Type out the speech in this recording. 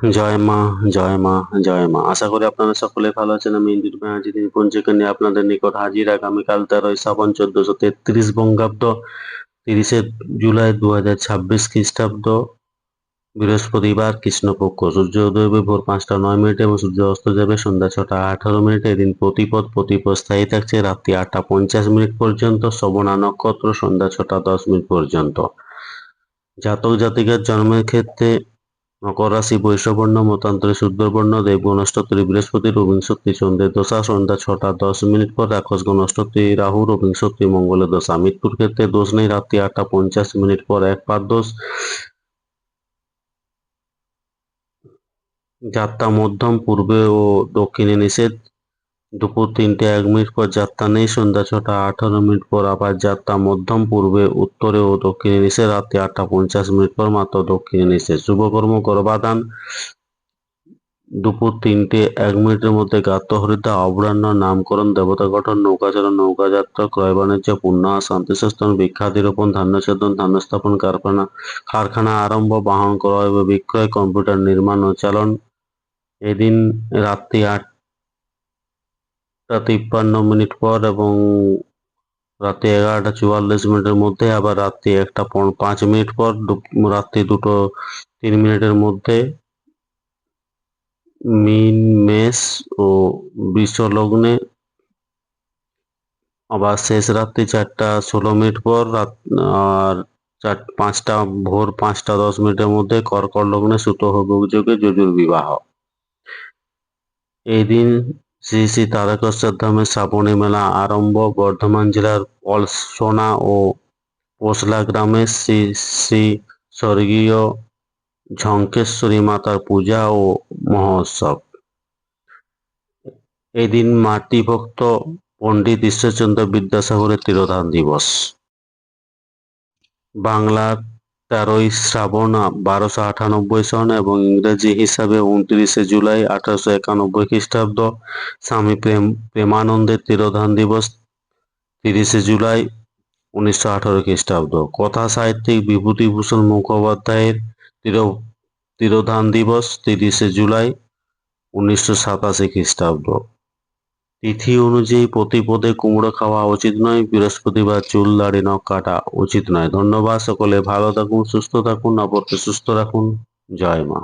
জয় মা, জয় মা, জয় মা। আশা করি আপনারা সকলে ভালো আছেন। আমি ইন্দুর মেহাজিদিন পঞ্জিকা নিয়ে আপনাদের নিকট হাজির। আগামীকাল 13ই শ্রাবণ 1433 বঙ্গাব্দ, 30শে জুলাই 2026 খ্রিস্টাব্দ, বৃহস্পতিবার, কৃষ্ণপক্ষ। সূর্য উদয় হবে ভোর 5টা 9 মিনিটে এবং সূর্য অস্ত যাবে সন্ধ্যা 6টা 18 মিনিটে। এদিন প্রতিপদ স্থায়ী থাকছে রাত্রি 8টা 50 মিনিট পর্যন্ত। শ্রবণা নক্ষত্র সন্ধ্যা 6টা 10 মিনিট পর্যন্ত। জাতক জাতিকার জন্মের ক্ষেত্রে মকর রাশি বৈশ্যবর্ণ, মতান্তরে শূদ্রবর্ণ, দেবগণ অষ্টত্রী বৃহস্পতি, রবিংশত্রী চন্দ্রের দশা সন্ধ্যা 6টা 10 মিনিট পর, রাক্ষসগণ অষ্টত্রী রাহু, রবিংশত্রী মঙ্গলের দশা। মৃত্যুর ক্ষেত্রে দোষ নেই, রাত্রি 8টা 50 মিনিট পর একপাদ দোষ। যাত্রা মধ্যম, পূর্বে ও দক্ষিণে নিষেধ। দুপুর 3টে 1 মিনিট পর যাত্রা নেই, সন্ধ্যা 6টা 18 মিনিট পর আবার যাত্রা মধ্যম, পূর্বে উত্তরে ও দক্ষিণে নিষেধ। রাত্রি 8টা 50 মিনিট পর মাত্র দক্ষিণে নিষেধ। শুভকর্ম গর্ভাধান। দুপুর 3টে 1 মিনিটের মধ্যে গাত্র হরিদ্রা, অপরাহ্ন নামকরণ, দেবতা গঠন, নৌকাচরণ, নৌকাযাত্রা, ক্রয় বাণিজ্য, পুণ্যাহ, শান্তিস্থান, বৃক্ষাদিরোপণ, ধান্য ছেদন, ধান্য স্থাপন, কারখানা আরম্ভ, বাহন ক্রয় ও বিক্রয়, কম্পিউটার নির্মাণ ও চালন। এদিন রাত্রি 8টা 53 মিনিট পর এবং রাত্রি 11টা 44 মিনিটের মধ্যে, আবার রাত্রি 1টা 5 মিনিট পর, রাত্রি 2টো 3 মিনিটের মধ্যে মীন, মেষ ও বৃষ লগ্নে, আবার শেষ রাত্রি 4টা 16 মিনিট পর আর ভোর 5টা 10 মিনিটের মধ্যে কর্কট লগ্নে সুতোহগ যোগে যজুর বিবাহ। এই দিন শ্রী শ্রী তারকেশ্বর ধামে শ্রাবণী মেলা আরম্ভ। বর্ধমান জেলার পলসোনা ও পোসলা গ্রামে শ্রী শ্রী স্বর্গীয় ঝঙ্কেশ্বরী মাতার পূজা ও মহোৎসব। এই দিন মাতৃভক্ত পণ্ডিত ঈশ্বরচন্দ্র বিদ্যাসাগরের তিরোধান দিবস। বাংলার 13ই শ্রাবণ 1298 সন এবং ইংরেজি হিসাবে 29শে জুলাই 1891 খ্রিস্টাব্দ। স্বামী প্রেমানন্দের তিরোধান দিবস 30শে জুলাই 1918 খ্রিস্টাব্দ। কথা সাহিত্যিক বিভূতিভূষণ মুখোপাধ্যায়ের তিরোধান দিবস 30শে জুলাই 1987 খ্রিস্টাব্দ। তিথি অনুযায়ী প্রতিপদে কুমড়ো খাওয়া উচিত নয়। বৃহস্পতিবার চুল দাড়ি নখ কাটা উচিত নয়। ধন্যবাদ। সকলে ভালো থাকুন, সুস্থ থাকুন, অপরকে সুস্থ রাখুন। জয় মা।